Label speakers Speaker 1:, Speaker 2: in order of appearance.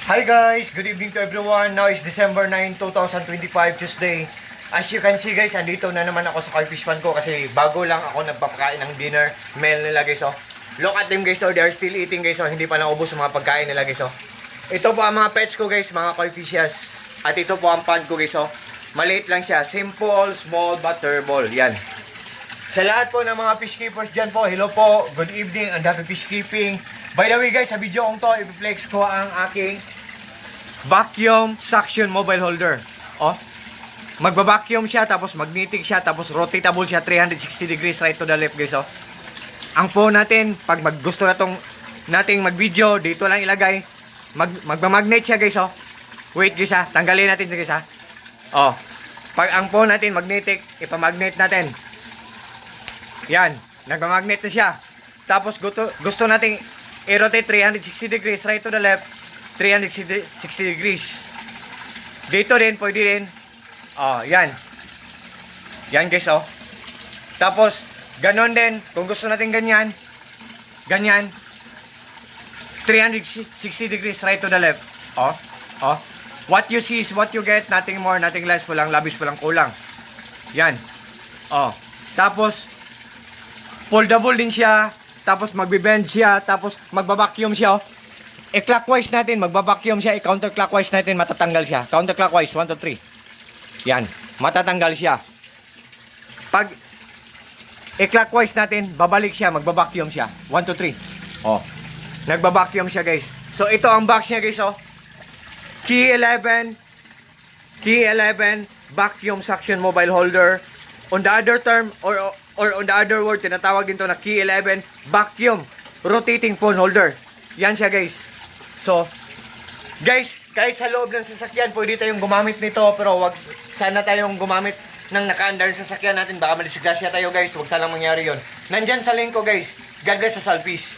Speaker 1: Hi guys, good evening to everyone. Now is December 9, 2025, Tuesday. As you can see guys, andito na naman ako sa Carfish Pan ko kasi bago lang ako nagpapakain ng dinner meal nila guys. Oh. Look at them guys, oh. They are still eating guys. Oh. Hindi pa naubos ang mga pagkain nila guys. Oh. Ito po ang mga pets ko guys, mga koi fishes. At ito po ang pan ko guys. Oh. Maliit lang siya, simple, small, but turbo. Yan. Sa lahat po ng mga fish keepers dyan po, hello po, good evening, and happy fish keeping. By the way guys, sa video kong to, i-flex ko ang aking vacuum suction mobile holder. Oh. Magba-vacuum siya, tapos magnetic siya, tapos rotatable siya 360 degrees right to the left guys. Oh. Ang phone natin, pag gusto na tong nating mag-video, dito lang ilagay. Magba-magnet siya guys. Oh. Wait guys ha, tanggalin natin guys ha. Oh. Pag ang phone natin magnetic, ipamagnet natin. Yan, nagmamagnet na siya. Tapos gusto nating i-rotate 360 degrees right to the left, 360 degrees. Dito din, pwede din. Oh, yan. Yan guys, oh. Tapos, ganon din, kung gusto natin ganyan, ganyan, 360 degrees right to the left. Oh, oh. What you see is what you get, nothing more, nothing less, walang labis, walang kulang. Yan. Oh. Tapos, foldable din siya, tapos magbe-bend siya, tapos magba-vacuum siya, oh. I-clockwise natin, magba-vacuum siya, i-counterclockwise natin, matatanggal siya. Counterclockwise, 1, 2, 3. Yan, matatanggal siya. Pag i-clockwise natin, babalik siya, magba-vacuum siya. 1, 2, 3. Oh, nagba-vacuum siya guys. So ito ang box niya guys, oh. Key 11 vacuum suction mobile holder. On the other term, or on the other word, tinatawag din to na Key 11 vacuum rotating phone holder. Yan siya guys. So, guys, kahit sa loob ng sasakyan, pwede tayong gumamit nito, pero wag sana tayong gumamit ng nakaandar sa sasakyan natin. Baka malisgasya tayo guys, wag sanang mangyari yon. Nandyan sa link ko guys. God bless sa Salpis.